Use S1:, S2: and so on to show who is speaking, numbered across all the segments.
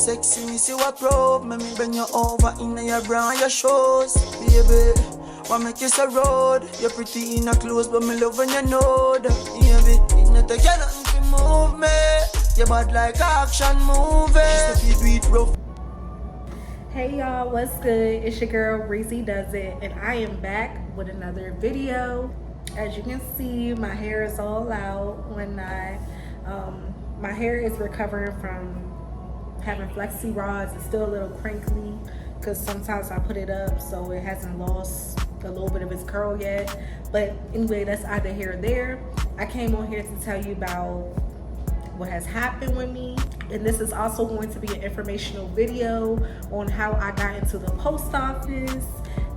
S1: sexy, me see what probe. Me bring you over in your bra and your shoes, baby. Why make you so road? You're pretty in a clothes, but me love when you know that, baby. It not take you nothing to move me. You're bad like action movie. Just to beat rough.
S2: Hey y'all, what's good? It's your girl Breezydoesittt, and I am back with another video. As you can see, my hair is all out. My hair is recovering from having flexi rods. It's still a little crinkly because sometimes I put it up so it hasn't lost a little bit of its curl yet. But anyway, that's either here or there. I came on here to tell you about what has happened with me, and this is also going to be an informational video on how I got into the post office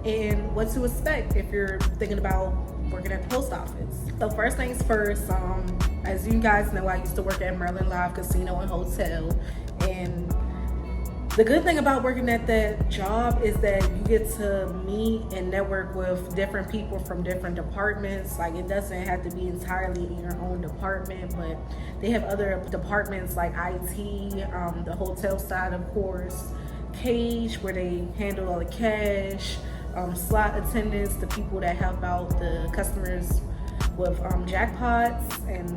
S2: and what to expect if you're thinking about working at the post office. So first things first, as you guys know, I used to work at Maryland Live Casino and Hotel, and the good thing about working at that job is that you get to meet and network with different people from different departments. Like, it doesn't have to be entirely in your own department, but they have other departments like IT, the hotel side, of course, cage, where they handle all the cash, slot attendants, the people that help out the customers with jackpots and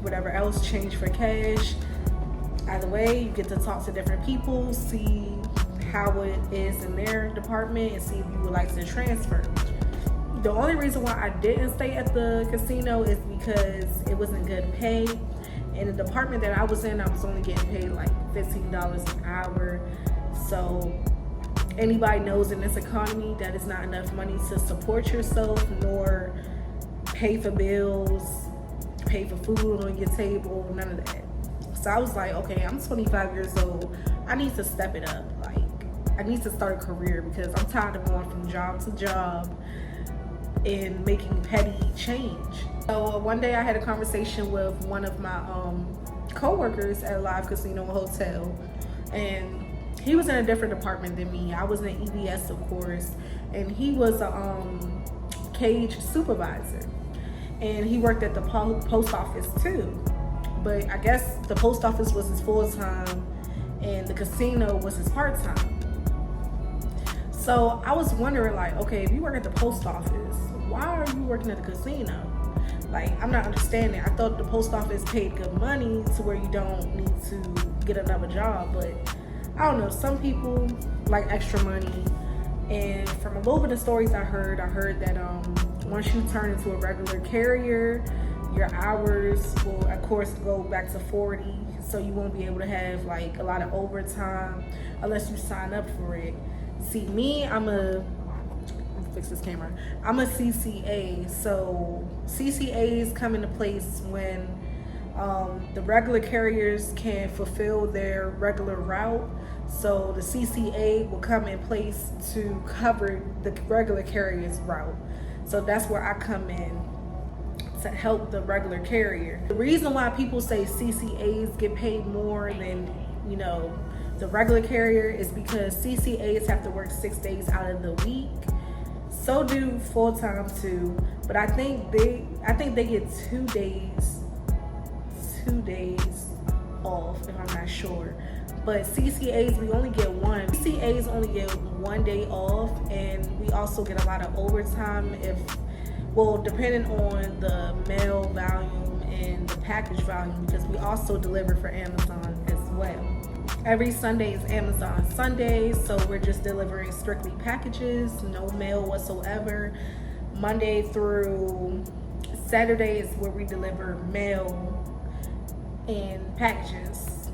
S2: whatever else, change for cash. Either way, you get to talk to different people, see how it is in their department, and see if you would like to transfer. The only reason why I didn't stay at the casino is because it wasn't good pay. In the department that I was in, I was only getting paid like $15 an hour. So anybody knows in this economy that it's not enough money to support yourself, nor pay for bills, pay for food on your table, none of that. So I was like, okay, I'm 25 years old. I need to step it up. Like, I need to start a career because I'm tired of going from job to job and making petty change. So one day I had a conversation with one of my co-workers at Live Casino and Hotel, and he was in a different department than me. I was in EBS, of course, and he was a cage supervisor, and he worked at the post office too. But I guess the post office was his full-time and the casino was his part-time. So I was wondering, like, okay, if you work at the post office, why are you working at the casino? Like, I'm not understanding. I thought the post office paid good money to where you don't need to get another job. But I don't know, some people like extra money. And from a little bit of stories I heard that once you turn into a regular carrier, your hours will, of course, go back to 40, so you won't be able to have like a lot of overtime unless you sign up for it. See, me, I'm a CCA, so CCAs come into place when the regular carriers can fulfill their regular route, so the CCA will come in place to cover the regular carrier's route. So that's where I come in, to help the regular carrier. The reason why people say CCAs get paid more than, you know, the regular carrier is because CCAs have to work 6 days out of the week. So do full-time too, but I think they get 2 days off, if I'm not sure. But CCAs, we only get one. CCAs only get 1 day off, and we also get a lot of overtime depending on the mail volume and the package volume, because we also deliver for Amazon as well. Every Sunday is Amazon Sunday, so we're just delivering strictly packages, no mail whatsoever. Monday through Saturday is where we deliver mail and packages,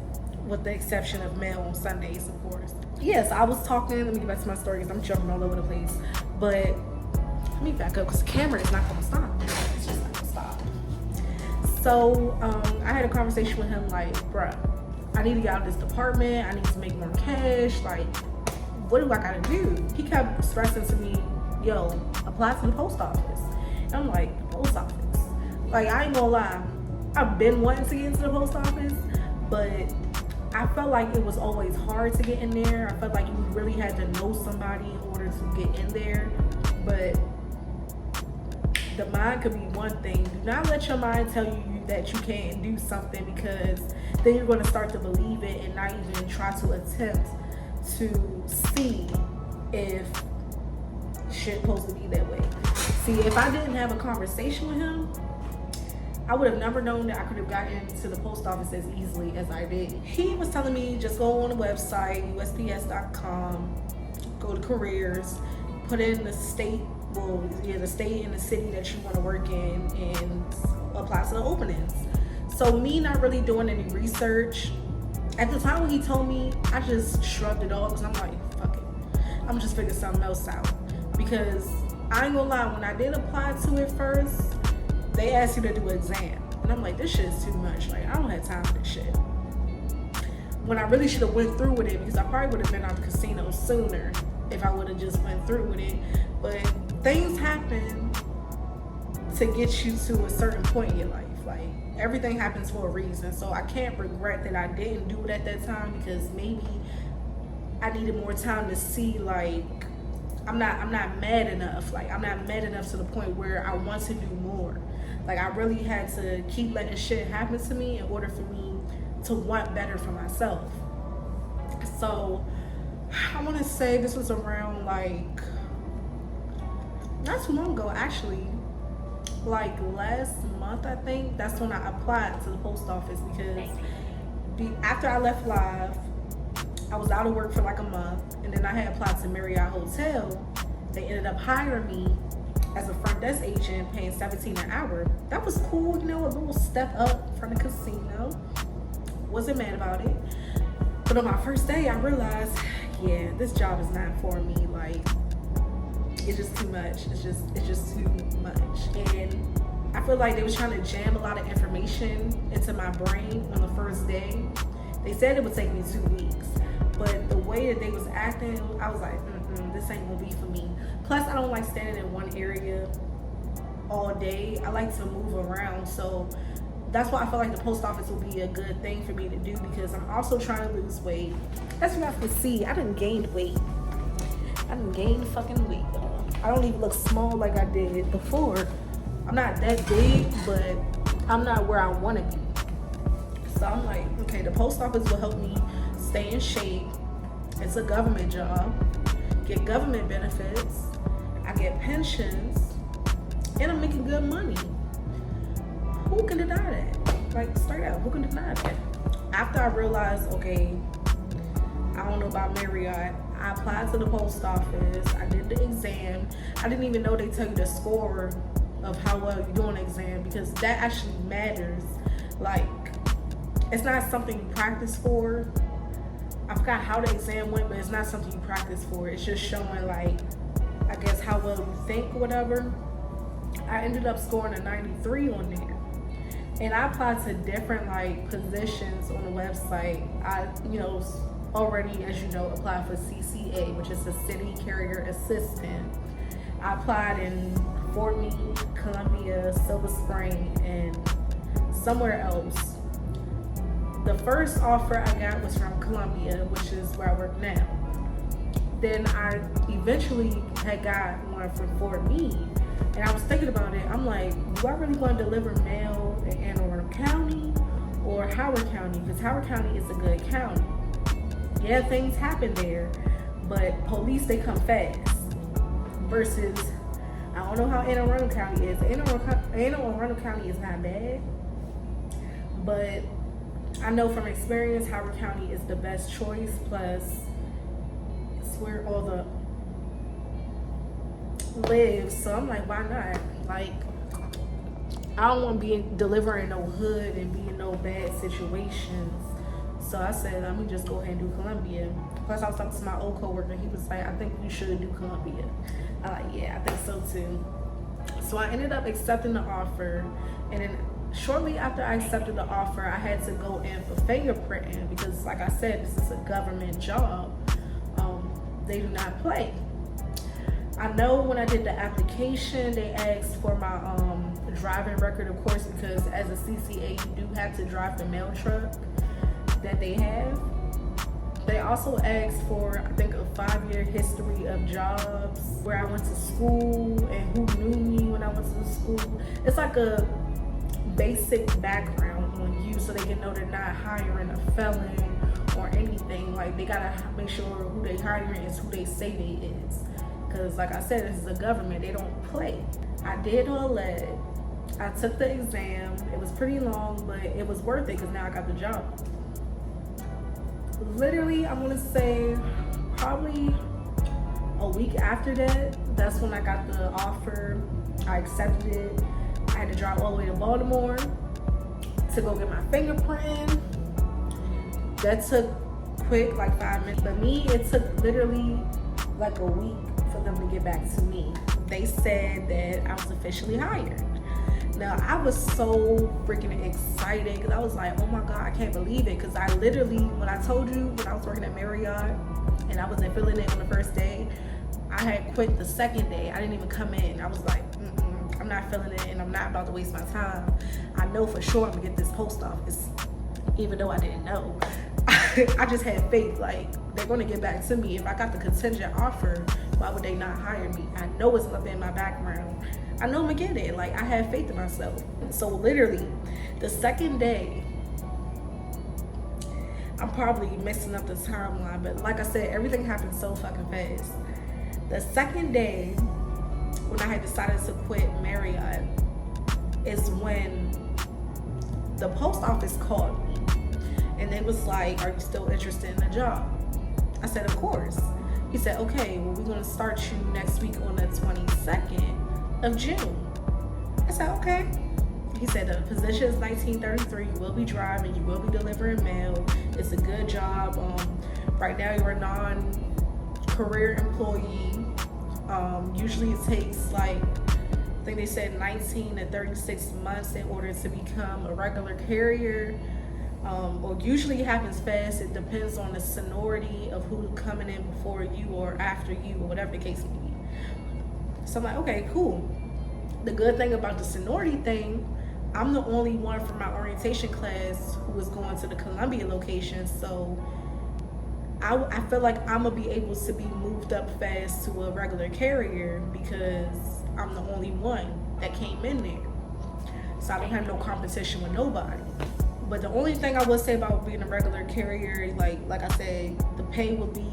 S2: with the exception of mail on Sundays, of course. Yes, I was talking, let me get back to my stories. I'm jumping all over the place, but let me back up because the camera is not gonna stop. It's just not gonna stop. So I had a conversation with him like, bruh, I need to get out of this department. I need to make more cash. Like, what do I gotta do? He kept stressing to me, yo, apply to the post office. And I'm like, the post office? Like, I ain't gonna lie, I've been wanting to get into the post office, but I felt like it was always hard to get in there. I felt like you really had to know somebody in order to get in there. But the mind could be one thing. Do not let your mind tell you that you can't do something, because then you're going to start to believe it and not even try to attempt to see if shit supposed to be that way. See, if I didn't have a conversation with him, I would have never known that I could have gotten to the post office as easily as I did. He was telling me just go on the website, USPS.com, go to careers, put in the state, the state and the city that you want to work in, and apply to the openings. So me not really doing any research, at the time when he told me, I just shrugged it off because I'm like, fuck it. I'm just figuring something else out. Because I ain't gonna lie, when I did apply to it first, they asked you to do an exam. And I'm like, this shit is too much. Like, I don't have time for this shit. When I really should have went through with it, because I probably would have been out the casino sooner if I would have just went through with it. But things happen to get you to a certain point in your life. Like, everything happens for a reason. So I can't regret that I didn't do it at that time, because maybe I needed more time to see, like, I'm not mad enough. Like, I'm not mad enough to the point where I want to do more. Like, I really had to keep letting shit happen to me in order for me to want better for myself. So I want to say this was around, like, not too long ago actually, like last month I think. That's when I applied to the post office, because after I left Live, I was out of work for like a month, and then I had applied to Marriott Hotel. They ended up hiring me as a front desk agent, paying $17 an hour. That was cool, you know, a little step up from the casino. Wasn't mad about it. But on my first day, I realized, yeah, this job is not for me. Like, it's just too much. It's just too much. And I feel like they was trying to jam a lot of information into my brain on the first day. They said it would take me 2 weeks. But the way that they was acting, I was like, this ain't gonna be for me. Plus, I don't like standing in one area all day. I like to move around. So that's why I feel like the post office will be a good thing for me to do, because I'm also trying to lose weight. As you guys can see, I done gained weight. I done gained fucking weight. I don't even look small like I did before. I'm not that big, but I'm not where I want to be. So I'm like, okay, the post office will help me stay in shape. It's a government job. Get government benefits. I get pensions. And I'm making good money. Who can deny that? Like, straight up, who can deny that? After I realized, okay, I don't know about Marriott, I applied to the post office. I did the exam. I didn't even know they tell you the score of how well you do an exam, because that actually matters. Like, it's not something you practice for. I forgot how the exam went, but it's not something you practice for. It's just showing, like, I guess how well you think or whatever. I ended up scoring a 93 on there. And I applied to different, like, positions on the website. I, already, as you know, applied for CCA, which is the City Carrier Assistant. I applied in Fort Meade, Columbia, Silver Spring, and somewhere else. The first offer I got was from Columbia, which is where I work now. Then I eventually had got one from Fort Meade. And I was thinking about it. I'm like, do I really want to deliver mail in Anne Arundel County or Howard County? Because Howard County is a good county. Yeah, things happen there, but police, they come fast. Versus, I don't know how Anne Arundel County is. Anne Arundel County is not bad, but I know from experience, Howard County is the best choice. Plus, it's where all the live. So I'm like, why not? Like, I don't want to be delivering no hood and be in no bad situations. So I said, let me just go ahead and do Columbia. Plus, I was talking to my old coworker. He was like, I think you should do Columbia. I'm like, yeah, I think so too. So I ended up accepting the offer. And then shortly after I accepted the offer, I had to go in for fingerprinting, because, like I said, this is a government job. They do not play. I know when I did the application, they asked for my driving record, of course, because as a CCA, you do have to drive the mail truck that they have. They also asked for, I think, a 5-year history of jobs, where I went to school and who knew me when I went to school. It's like a basic background on you so they can know they're not hiring a felon or anything. Like, they gotta make sure who they hiring is who they say they is. Because like I said, this is a government, they don't play. I did all that. I took the exam. It was pretty long, but it was worth it because now I got the job. Literally, I'm gonna say probably a week after that, that's when I got the offer. I accepted it. I had to drive all the way to Baltimore to go get my fingerprint. That took quick, like 5 minutes. But me, it took literally like a week for them to get back to me. They said that I was officially hired. Now, I was so freaking excited because I was like, oh my God, I can't believe it. Because I literally, when I told you when I was working at Marriott and I wasn't feeling it on the first day, I had quit the second day. I didn't even come in. I was like, I'm not feeling it and I'm not about to waste my time. I know for sure I'm gonna get this post office, even though I didn't know. I just had faith, like, they're gonna get back to me. If I got the contingent offer, why would they not hire me? I know it's up in my background. I know I'm gonna get it. Like, I have faith in myself. So literally, the second day, I'm probably messing up the timeline, but like I said, everything happened so fucking fast. The second day, when I had decided to quit Marriott, is when the post office called me. And they was like, are you still interested in the job? I said, of course. He said, okay, well, we're gonna start you next week on the 22nd of June. I said, okay. He said, the position is 1933. You will be driving, you will be delivering mail. It's a good job. Right now you're a non-career employee. Usually it takes like, I think they said 19 to 36 months in order to become a regular carrier. Or usually it happens fast. It depends on the seniority of who's coming in before you or after you or whatever the case may be. So I'm like, okay, cool. The good thing about the seniority thing, I'm the only one from my orientation class who was going to the Columbia location. So I feel like I'm gonna be able to be moved up fast to a regular carrier because I'm the only one that came in there. So I don't have no competition with nobody. But the only thing I would say about being a regular carrier, like I said, the pay would be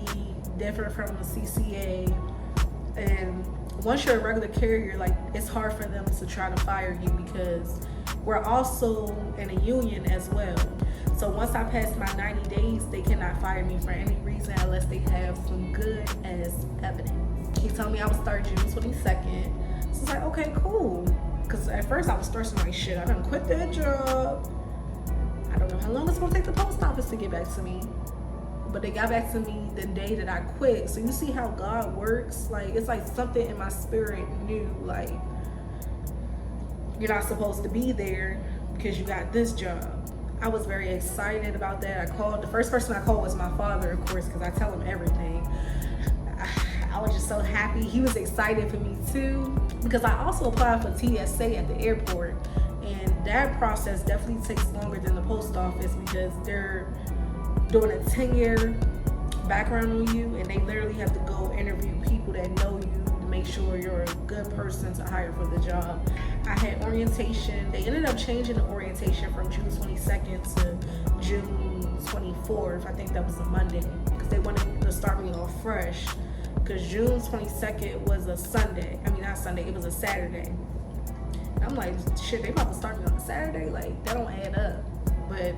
S2: different from a CCA. And once you're a regular carrier, like, it's hard for them to try to fire you because we're also in a union as well. So once I pass my 90 days, they cannot fire me for any reason unless they have some good as evidence. He told me I would start June 22nd. So it's like, okay, cool. Because at first I was stressing like, shit, I done quit that job. I don't know how long it's gonna take the post office to get back to me. But they got back to me the day that I quit. So you see how God works? Like, it's like something in my spirit knew, like, you're not supposed to be there because you got this job. I was very excited about that. The first person I called was my father, of course, because I tell him everything. I was just so happy. He was excited for me too, because I also applied for TSA at the airport. And that process definitely takes longer than the post office because they're doing a 10-year background on you, and they literally have to go interview people that know you to make sure you're a good person to hire for the job. I had orientation. They ended up changing the orientation from June 22nd to June 24th. I think that was a Monday because they wanted to start me off fresh because June 22nd was a Sunday. I mean, not Sunday, it was a Saturday. I'm like, shit, they about to start me on a Saturday? Like, that don't add up. But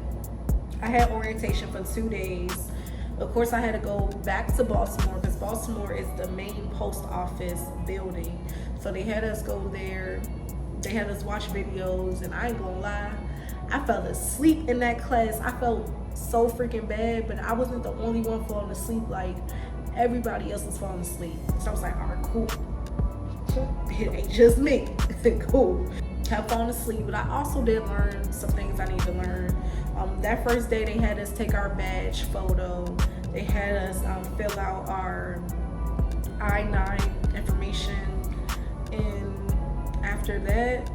S2: I had orientation for 2 days. Of course, I had to go back to Baltimore because Baltimore is the main post office building. So they had us go there. They had us watch videos, and I ain't gonna lie, I fell asleep in that class. I felt so freaking bad, but I wasn't the only one falling asleep. Like, everybody else was falling asleep. So I was like, all right, cool. It ain't just me. Cool. Kept falling asleep, but I also did learn some things I need to learn. That first day, they had us take our badge photo. They had us fill out our I-9 information, and after that,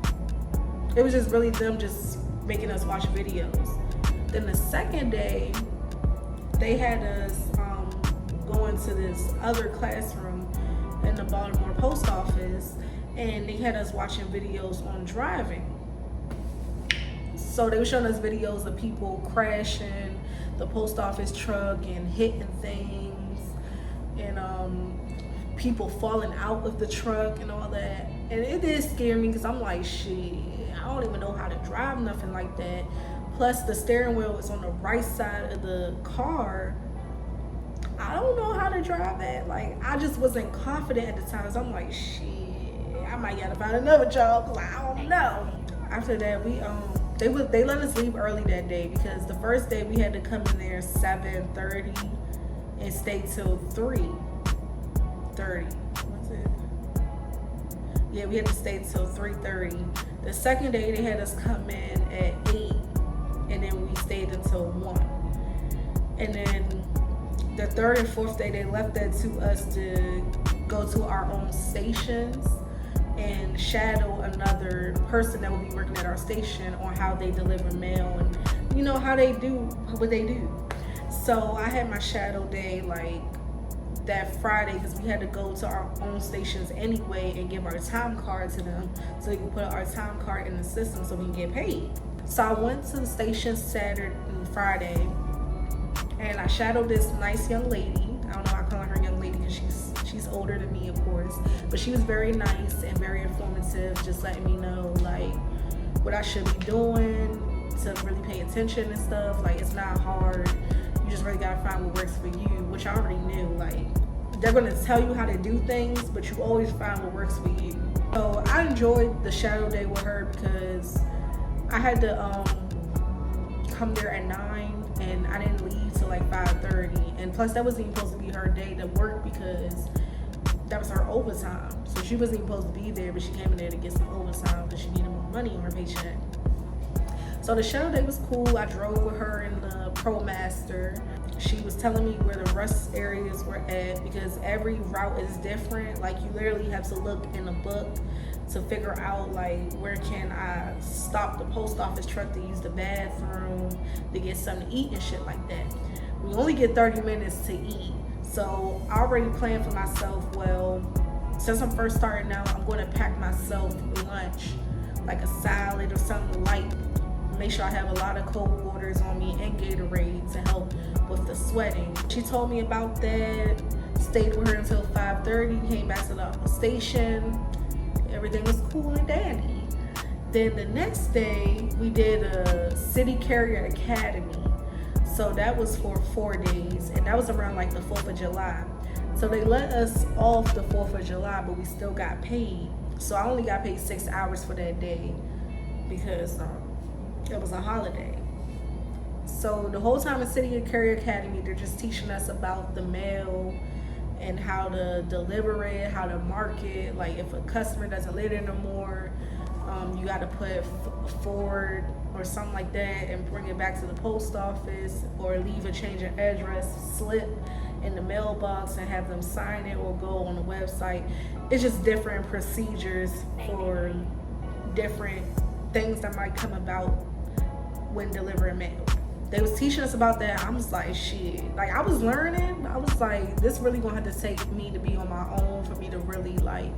S2: it was just really them just making us watch videos. Then the second day, they had us go into this other classroom in the Baltimore post office, and they had us watching videos on driving. So they were showing us videos of people crashing the post office truck and hitting things, and people falling out of the truck and all that. And it did scare me because I'm like, shit, I don't even know how to drive nothing like that. Plus the steering wheel is on the right side of the car. I don't know how to drive that. Like, I just wasn't confident at the time. So I'm like, shit, I might gotta find another job because I don't know. After that, we they let us leave early that day because the first day we had to come in there 7:30 and stay till 3:30. What's it? Yeah, we had to stay till 3:30. The second day they had us come in at 8, and then we stayed until 1. And then the third and fourth day they left that to us to go to our own stations and shadow another person that will be working at our station on how they deliver mail and you know how they do what they do. So I had my shadow day like that Friday because we had to go to our own stations anyway and give our time card to them so they can put our time card in the system so we can get paid. So I went to the station Saturday and Friday and I shadowed this nice young lady. I don't know why I call her young lady because she's older than me, of course, but she was very nice and very informative, just letting me know like what I should be doing to really pay attention and stuff. Like, it's not hard. You just really gotta find what works for you, which I already knew. Like, they're gonna tell you how to do things, but you always find what works for you. So I enjoyed the shadow day with her because I had to come there at 9 and I didn't leave till like 5:30, and plus that wasn't even supposed to be her day to work because that was her overtime. So she wasn't even supposed to be there, but she came in there to get some overtime because she needed more money on her paycheck. So the shadow day was cool. I drove with her in the ProMaster. She was telling me where the rust areas were at because every route is different. Like, you literally have to look in a book to figure out like where can I stop the post office truck to use the bathroom, to get something to eat and shit like that. We only get 30 minutes to eat. So I already planned for myself, well, since I'm first starting out, I'm going to pack myself lunch, like a salad or something light. Make sure I have a lot of cold waters on me and Gatorade to help with the sweating. She told me about that, stayed with her until 5:30, came back to the station. Everything was cool and dandy. Then the next day, we did a City Carrier Academy. So that was for 4 days, and that was around like the 4th of July. So they let us off the 4th of July, but we still got paid. So I only got paid 6 hours for that day because it was a holiday. So the whole time in City Carrier Academy, they're just teaching us about the mail and how to deliver it, how to mark it. Like, if a customer doesn't live there no more, you got to put forward or something like that and bring it back to the post office, or leave a change of address slip in the mailbox and have them sign it, or go on the website. It's just different procedures for different things that might come about when delivering mail. They was teaching us about that. I was like, shit. Like, I was learning. I was like, this really gonna have to take me to be on my own for me to really like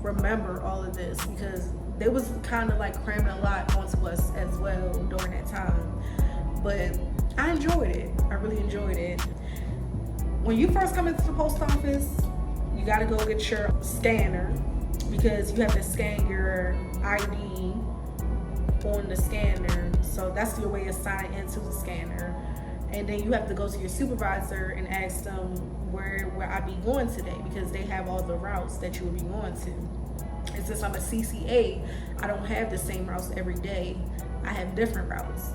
S2: remember all of this, because they was kind of like cramming a lot onto us as well during that time. But I enjoyed it. I really enjoyed it. When you first come into the post office, you gotta go get your scanner because you have to scan your ID on the scanner. So that's your way of signing into the scanner. And then you have to go to your supervisor and ask them where I be going today, because they have all the routes that you will be going to. And since I'm a CCA, I don't have the same routes every day. I have different routes.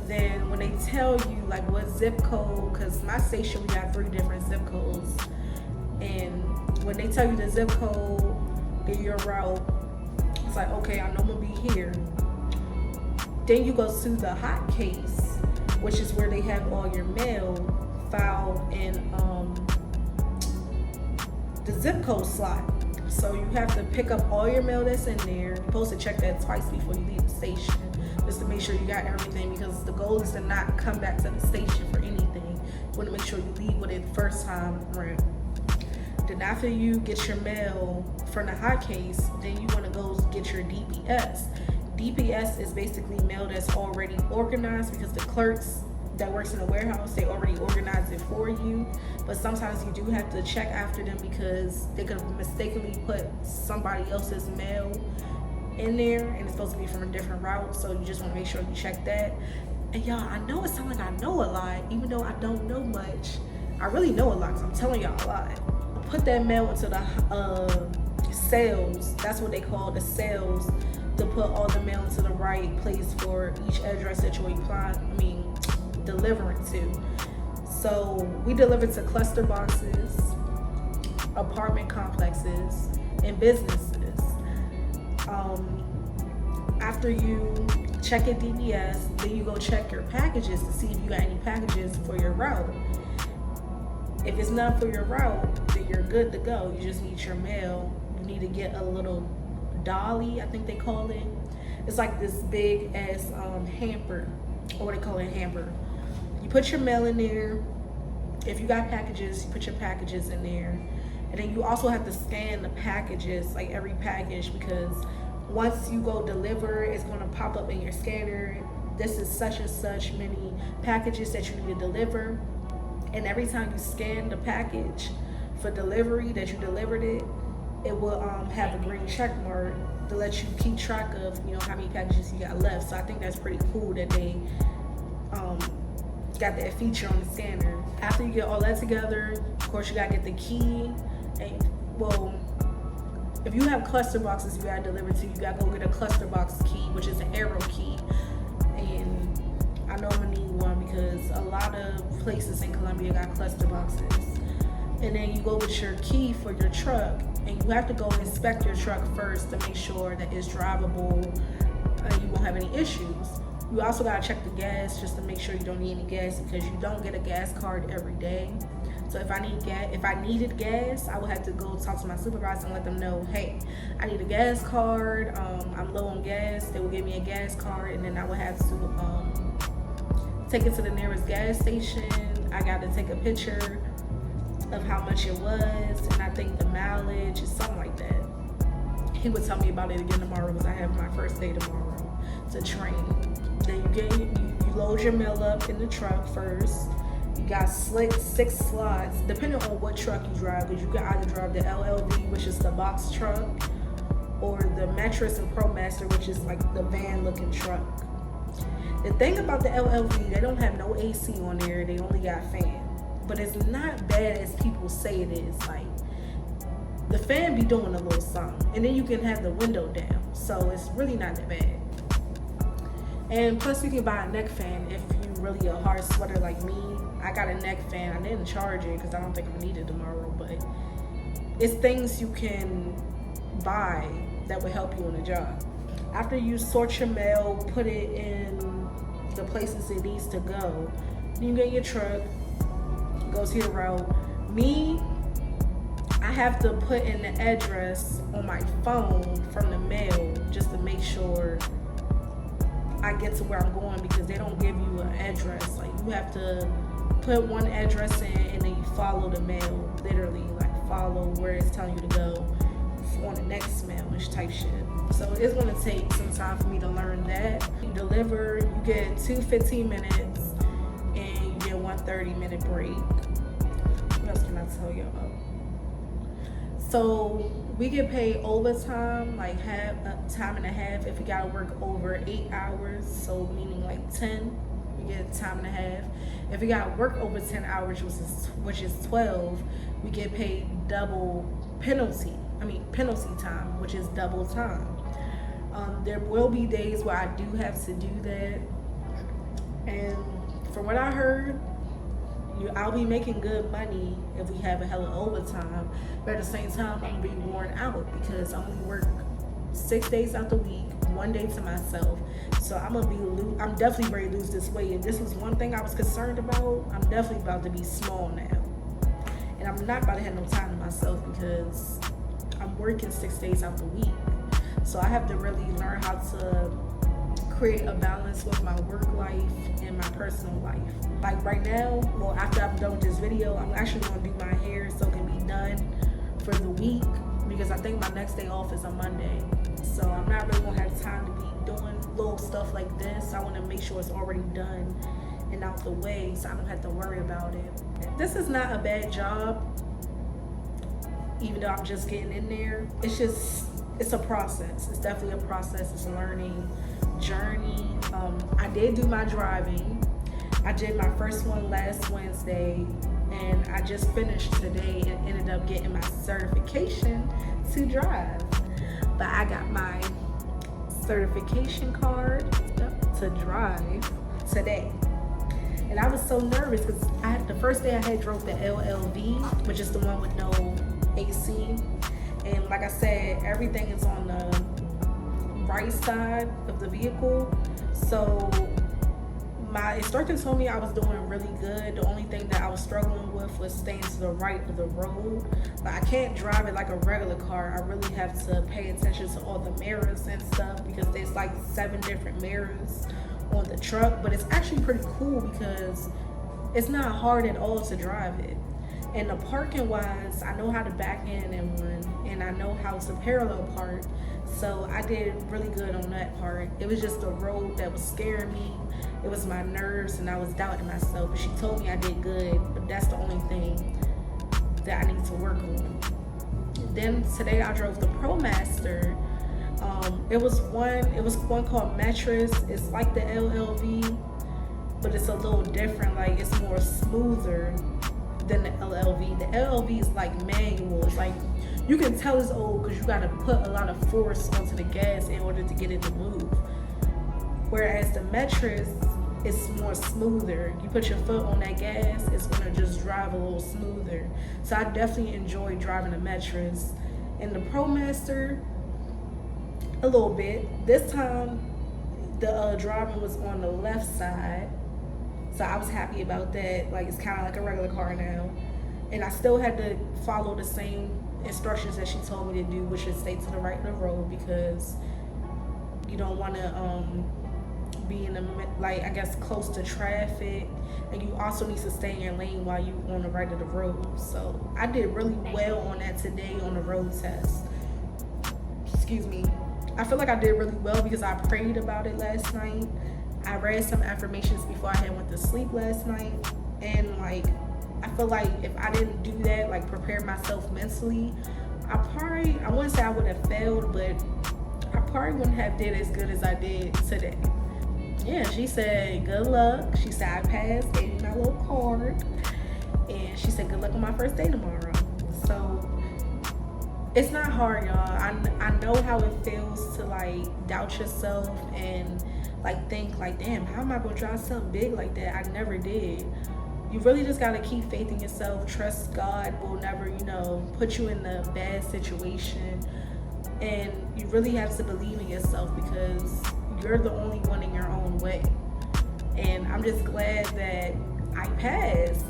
S2: Then when they tell you like what zip code, because my station, we got 3 different zip codes. And when they tell you the zip code in your route, it's like, okay, I know I'm gonna be here. Then you go to the hot case, which is where they have all your mail filed in the zip code slot. So you have to pick up all your mail that's in there. You're supposed to check that twice before you leave the station, just to make sure you got everything, because the goal is to not come back to the station for anything. You want to make sure you leave with it the first time around. Then after you get your mail from the hot case, then you want to go get your DPS. DPS is basically mail that's already organized, because the clerks that works in the warehouse, they already organize it for you. But sometimes you do have to check after them because they could mistakenly put somebody else's mail in there and it's supposed to be from a different route. So you just want to make sure you check that. And y'all, I know it sounds like I know a lot, even though I don't know much. I really know a lot because I'm telling y'all a lot. Put that mail into the cells. That's what they call the cells, to put all the mail into the right place for each address that you're delivering to. So we deliver to cluster boxes, apartment complexes, and businesses. After you check your DPS, then you go check your packages to see if you got any packages for your route. If it's none for your route, then you're good to go. You just need your mail. You need to get a little dolly, I think they call it. It's like this big ass hamper, or what they call it, hamper. You put your mail in there. If you got packages, you put your packages in there. And then you also have to scan the packages, like every package, because once you go deliver, it's going to pop up in your scanner. This is such and such many packages that you need to deliver. And every time you scan the package for delivery that you delivered it, it will have a green check mark to let you keep track of, how many packages you got left. So I think that's pretty cool that they got that feature on the scanner. After you get all that together, of course you gotta get the key. And if you have cluster boxes you gotta deliver to, you gotta go get a cluster box key, which is an arrow key. And I know I'm gonna need one because a lot of places in Columbia got cluster boxes. And then you go with your key for your truck, and you have to go inspect your truck first to make sure that it's drivable and you won't have any issues. You also gotta check the gas just to make sure you don't need any gas, because you don't get a gas card every day. So if I needed gas, I would have to go talk to my supervisor and let them know, hey, I need a gas card. I'm low on gas. They will give me a gas card, and then I would have to take it to the nearest gas station. I got to take a picture of how much it was, and I think the mileage is something like that. He would tell me about it again tomorrow because I have my first day tomorrow to train. Then you load your mail up in the truck first. You got 6 slots, depending on what truck you drive, because you can either drive the LLV, which is the box truck, or the Mattress and ProMaster, which is like the van looking truck. The thing about the LLV, they don't have no AC on there, they only got fan. But it's not bad as people say it is. Like, the fan be doing a little something, and then you can have the window down, so it's really not that bad. And plus you can buy a neck fan if you're really a hard sweater like me. I got a neck fan. I didn't charge it because I don't think I'm needed tomorrow, but it's things you can buy that will help you on the job. After you sort your mail, put it in the places it needs to go, you get your truck, go to your route. Me, I have to put in the address on my phone from the mail just to make sure I get to where I'm going, because they don't give you an address. Like, you have to put one address in and then you follow the mail, literally, like follow where it's telling you to go on the next mail and type shit. So it's gonna take some time for me to learn that. You deliver, you get 2 15 minutes and you get 1 30-minute break. What else can I tell you about? So we get paid overtime, like half time and a half if we gotta work over 8 hours. So meaning like 10, we get time and a half. If we gotta work over 10 hours, which is 12, we get paid double penalty time, which is double time. There will be days where I do have to do that, and from what I heard, I'll be making good money if we have a hella overtime, but at the same time I'm gonna be worn out because I only work 6 days out the week, 1 day to myself. So I'm definitely ready to lose this weight. If this was one thing I was concerned about, I'm definitely about to be small now, and I'm not about to have no time to myself because I'm working 6 days out the week. So I have to really learn how to create a balance with my work life and my personal life. Like right now, well, after I'm done with this video, I'm actually gonna do my hair so it can be done for the week, because I think my next day off is a Monday. So I'm not really gonna have time to be doing little stuff like this, I want to make sure it's already done and out the way so I don't have to worry about it. This is not a bad job, even though I'm just getting in there. It's a process. It's definitely a process. It's a learning journey. I did do my driving. I did my first one last Wednesday, and I just finished today and ended up getting my certification to drive. But I got my certification card to drive today. And I was so nervous because the first day I had drove the LLV, which is the one with no AC. And like I said, everything is on the right side of the vehicle. So my instructor told me I was doing really good. The only thing that I was struggling with was staying to the right of the road. But I can't drive it like a regular car. I really have to pay attention to all the mirrors and stuff because there's like 7 different mirrors on the truck. But it's actually pretty cool because it's not hard at all to drive it. And the parking wise, I know how to back in one, and I know how to parallel park. So I did really good on that part. It was just the road that was scaring me. It was my nerves, and I was doubting myself. But she told me I did good, but that's the only thing that I need to work on. Then today I drove the ProMaster. It was one called Metris. It's like the LLV, but it's a little different. Like, it's more smoother than the LLV. The LLV is like manual. It's like, you can tell it's old because you got to put a lot of force onto the gas in order to get it to move. Whereas the Metris is more smoother. You put your foot on that gas, it's gonna just drive a little smoother. So I definitely enjoy driving the Metris. And the ProMaster, a little bit. This time, the driving was on the left side. So I was happy about that. Like, it's kind of like a regular car now. And I still had to follow the same instructions that she told me to do, which is stay to the right of the road because you don't want to be in the, like, I guess, close to traffic. And you also need to stay in your lane while you on the right of the road. So I did really well on that today on the road test. Excuse me. I feel like I did really well because I prayed about it last night. I read some affirmations before I went to sleep last night, and like, I feel like if I didn't do that, like prepare myself mentally, I wouldn't say I would have failed, but I probably wouldn't have did as good as I did today. Yeah, she said good luck. She said I passed, gave me my little card, and she said good luck on my first day tomorrow. So it's not hard, y'all. I know how it feels to like doubt yourself and like think like, damn, how am I gonna try something big like that? I never did. You really just gotta keep faith in yourself. Trust God will never, put you in a bad situation. And you really have to believe in yourself because you're the only one in your own way. And I'm just glad that I passed.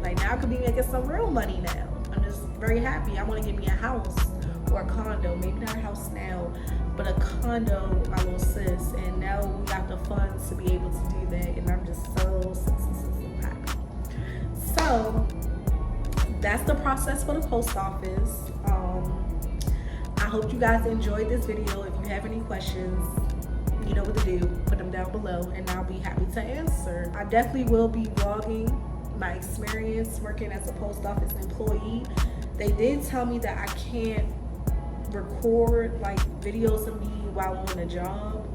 S2: Like, now I could be making some real money now. I'm just very happy. I want to get me a house or a condo. Maybe not a house now, but a condo with my little sis. And now we got the funds to be able to do that. And I'm just so happy. So that's the process for the post office. I hope you guys enjoyed this video. If you have any questions, you know what to do. Put them down below and I'll be happy to answer. I definitely will be vlogging my experience working as a post office employee. They did tell me that I can't record like videos of me while I'm on a job.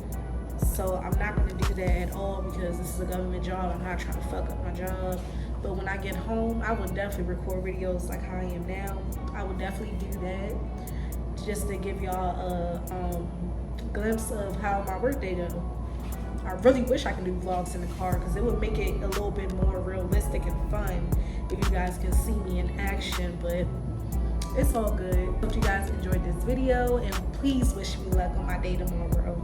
S2: So I'm not going to do that at all because this is a government job. I'm not trying to fuck up my job. But when I get home, I will definitely record videos like how I am now. I will definitely do that just to give y'all a glimpse of how my workday goes. I really wish I could do vlogs in the car because it would make it a little bit more realistic and fun if you guys can see me in action, but it's all good. Hope you guys enjoyed this video and please wish me luck on my day tomorrow.